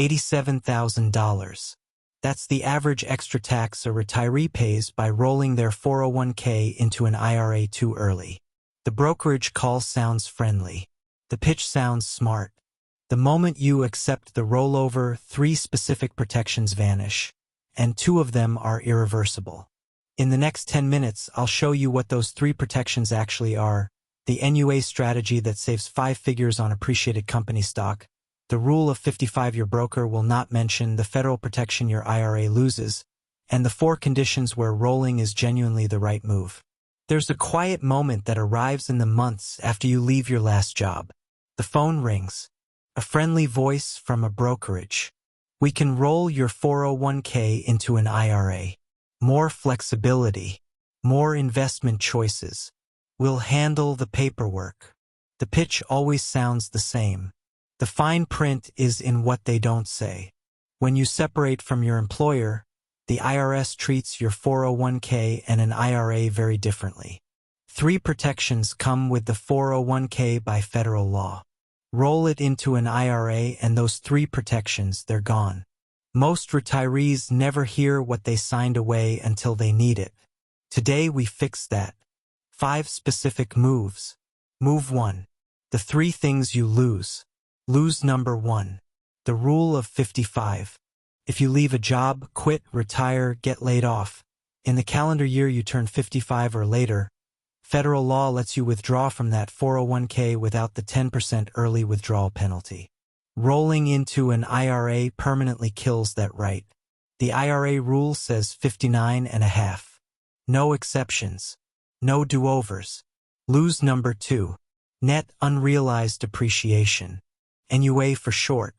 $87,000. That's the average extra tax a retiree pays by rolling their 401k into an IRA too early. The brokerage call sounds friendly. The pitch sounds smart. The moment you accept the rollover, 3 specific protections vanish, and 2 of them are irreversible. In the next 10 minutes, I'll show you what those 3 protections actually are: the NUA strategy that saves 5 figures on appreciated company stock, the rule of 55 your broker will not mention, the federal protection your IRA loses, and the 4 conditions where rolling is genuinely the right move. There's a quiet moment that arrives in the months after you leave your last job. The phone rings. A friendly voice from a brokerage. We can roll your 401k into an IRA. More flexibility. More investment choices. We'll handle the paperwork. The pitch always sounds the same. The fine print is in what they don't say. When you separate from your employer, the IRS treats your 401k and an IRA very differently. 3 protections come with the 401k by federal law. Roll it into an IRA and those 3 protections, they're gone. Most retirees never hear what they signed away until they need it. Today we fix that. 5 specific moves. Move 1. The 3 things you lose. Lose number 1. The rule of 55. If you leave a job, quit, retire, get laid off, in the calendar year you turn 55 or later, federal law lets you withdraw from that 401k without the 10% early withdrawal penalty. Rolling into an IRA permanently kills that right. The IRA rule says 59.5. No exceptions. No do-overs. Lose number 2. Net unrealized appreciation. NUA for short.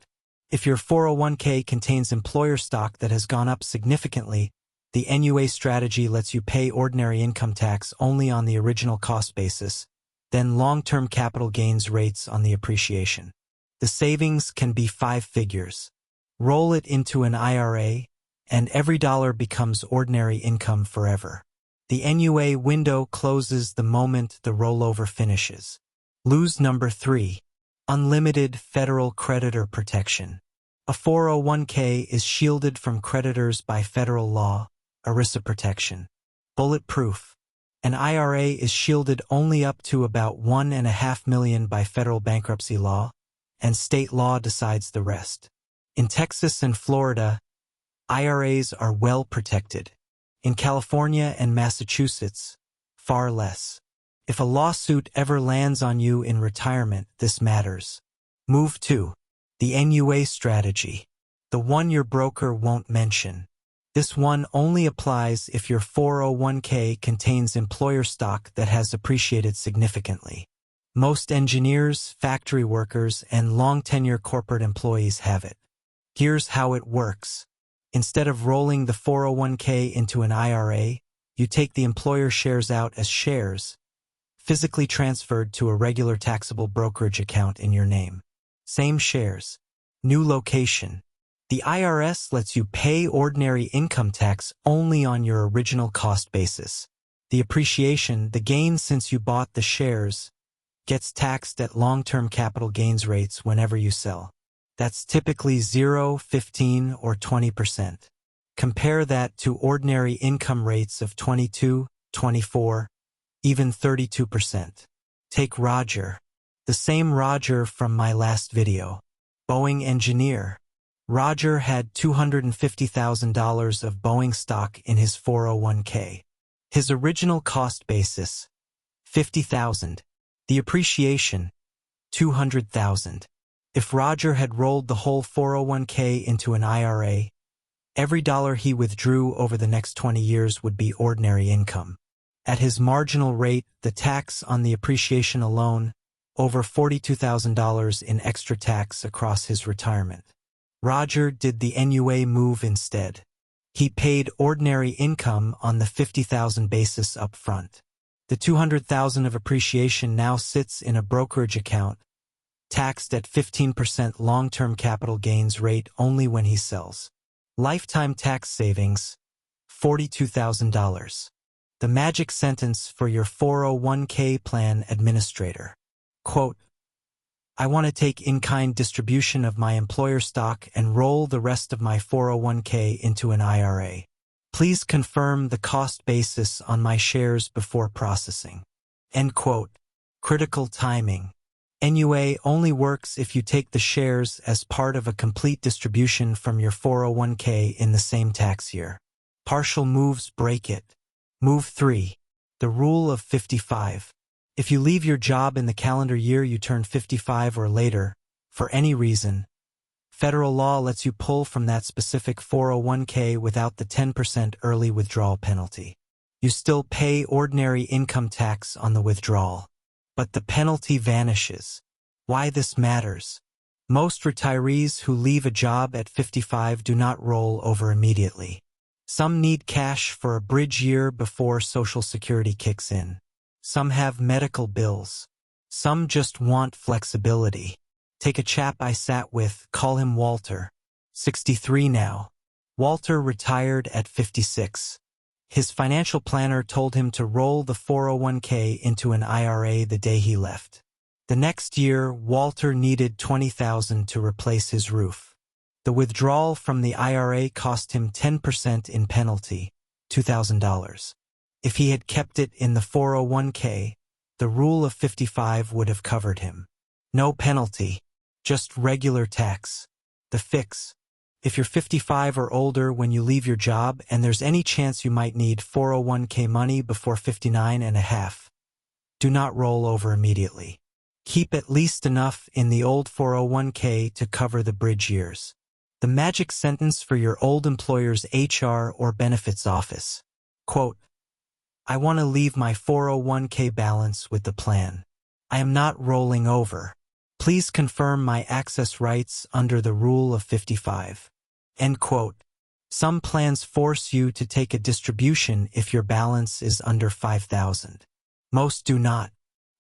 If your 401k contains employer stock that has gone up significantly, the NUA strategy lets you pay ordinary income tax only on the original cost basis, then long-term capital gains rates on the appreciation. The savings can be 5 figures. Roll it into an IRA, and every dollar becomes ordinary income forever. The NUA window closes the moment the rollover finishes. Lose number 3. Unlimited federal creditor protection. A 401k is shielded from creditors by federal law, ERISA protection. Bulletproof. An IRA is shielded only up to about $1.5 million by federal bankruptcy law, and state law decides the rest. In Texas and Florida, IRAs are well protected. In California and Massachusetts, far less. If a lawsuit ever lands on you in retirement, this matters. Move 2. The NUA strategy. The one your broker won't mention. This one only applies if your 401k contains employer stock that has appreciated significantly. Most engineers, factory workers, and long-tenure corporate employees have it. Here's how it works. Instead of rolling the 401k into an IRA, you take the employer shares out as shares, physically transferred to a regular taxable brokerage account in your name. Same shares. New location. The IRS lets you pay ordinary income tax only on your original cost basis. The appreciation, the gain since you bought the shares, gets taxed at long-term capital gains rates whenever you sell. That's typically 0, 15, or 20%. Compare that to ordinary income rates of 22, 24, even 32%. Take Roger. The same Roger from my last video. Boeing engineer. Roger had $250,000 of Boeing stock in his 401k. His original cost basis, $50,000. The appreciation, $200,000. If Roger had rolled the whole 401k into an IRA, every dollar he withdrew over the next 20 years would be ordinary income. At his marginal rate, the tax on the appreciation alone, over $42,000 in extra tax across his retirement. Roger did the NUA move instead. He paid ordinary income on the $50,000 basis up front. The $200,000 of appreciation now sits in a brokerage account, taxed at 15% long-term capital gains rate only when he sells. Lifetime tax savings, $42,000. The magic sentence for your 401k plan administrator. Quote, I want to take in-kind distribution of my employer stock and roll the rest of my 401k into an IRA. Please confirm the cost basis on my shares before processing. End quote. Critical timing. NUA only works if you take the shares as part of a complete distribution from your 401k in the same tax year. Partial moves break it. Move 3. The rule of 55. If you leave your job in the calendar year you turn 55 or later, for any reason, federal law lets you pull from that specific 401k without the 10% early withdrawal penalty. You still pay ordinary income tax on the withdrawal, but the penalty vanishes. Why this matters? Most retirees who leave a job at 55 do not roll over immediately. Some need cash for a bridge year before Social Security kicks in. Some have medical bills. Some just want flexibility. Take a chap I sat with, call him Walter. 63 now. Walter retired at 56. His financial planner told him to roll the 401k into an IRA the day he left. The next year, Walter needed $20,000 to replace his roof. The withdrawal from the IRA cost him 10% in penalty, $2,000. If he had kept it in the 401k, the rule of 55 would have covered him. No penalty, just regular tax. The fix. If you're 55 or older when you leave your job and there's any chance you might need 401k money before 59 and a half, do not roll over immediately. Keep at least enough in the old 401k to cover the bridge years. The magic sentence for your old employer's HR or benefits office. Quote, I want to leave my 401k balance with the plan. I am not rolling over. Please confirm my access rights under the rule of 55. End quote. Some plans force you to take a distribution if your balance is under $5,000. Most do not.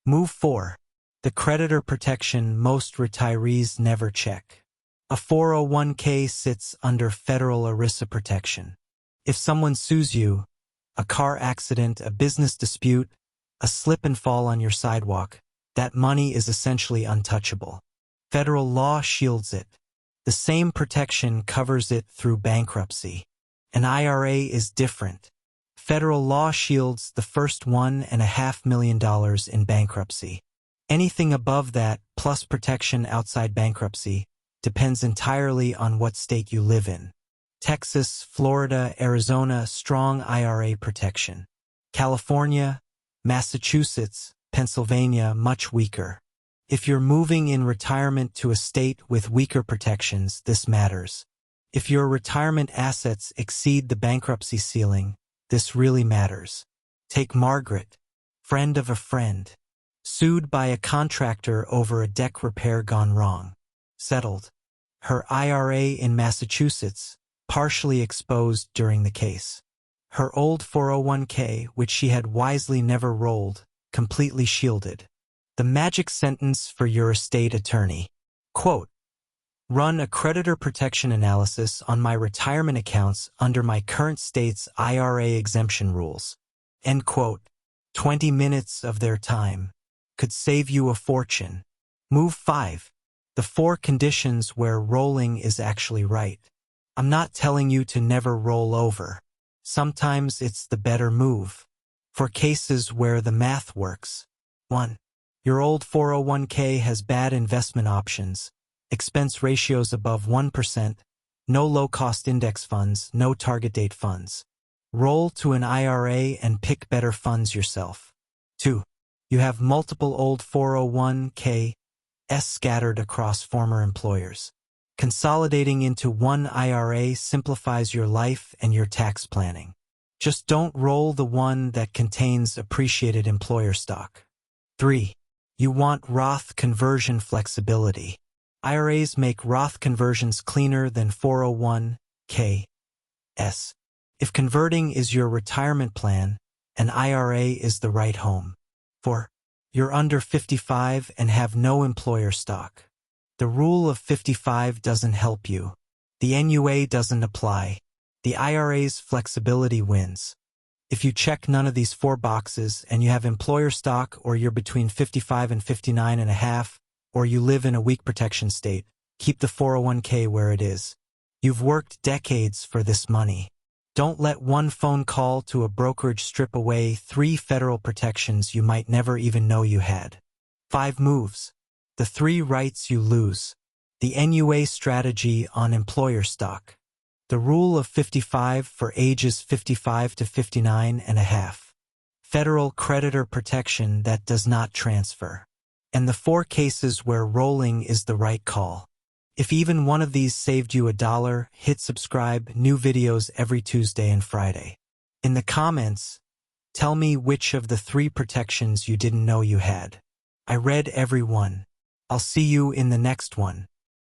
Move 4. The creditor protection most retirees never check. A 401k sits under federal ERISA protection. If someone sues you, a car accident, a business dispute, a slip and fall on your sidewalk, that money is essentially untouchable. Federal law shields it. The same protection covers it through bankruptcy. An IRA is different. Federal law shields the first $1.5 million in bankruptcy. Anything above that, plus protection outside bankruptcy, depends entirely on what state you live in. Texas, Florida, Arizona, strong IRA protection. California, Massachusetts, Pennsylvania, much weaker. If you're moving in retirement to a state with weaker protections, this matters. If your retirement assets exceed the bankruptcy ceiling, this really matters. Take Margaret, friend of a friend. Sued by a contractor over a deck repair gone wrong. Settled. Her IRA in Massachusetts, partially exposed during the case. Her old 401k, which she had wisely never rolled, completely shielded. The magic sentence for your estate attorney. Quote, run a creditor protection analysis on my retirement accounts under my current state's IRA exemption rules. End quote. 20 minutes of their time could save you a fortune. Move 5. The 4 conditions where rolling is actually right. I'm not telling you to never roll over. Sometimes it's the better move. For cases where the math works. 1. Your old 401k has bad investment options, expense ratios above 1%, no low-cost index funds, no target date funds. Roll to an IRA and pick better funds yourself. 2. You have multiple old 401k scattered across former employers. Consolidating into one IRA simplifies your life and your tax planning. Just don't roll the one that contains appreciated employer stock. 3. You want Roth conversion flexibility. IRAs make Roth conversions cleaner than 401ks. If converting is your retirement plan, an IRA is the right home. 4. You're under 55 and have no employer stock. The rule of 55 doesn't help you. The NUA doesn't apply. The IRA's flexibility wins. If you check none of these 4 boxes and you have employer stock or you're between 55 and 59 and a half, or you live in a weak protection state, keep the 401k where it is. You've worked decades for this money. Don't let one phone call to a brokerage strip away 3 federal protections you might never even know you had. 5 moves. The 3 rights you lose. The NUA strategy on employer stock. The rule of 55 for ages 55 to 59 and a half. Federal creditor protection that does not transfer. And the 4 cases where rolling is the right call. If even one of these saved you $1, hit subscribe. New videos every Tuesday and Friday. In the comments, tell me which of the 3 protections you didn't know you had. I read every one. I'll see you in the next one.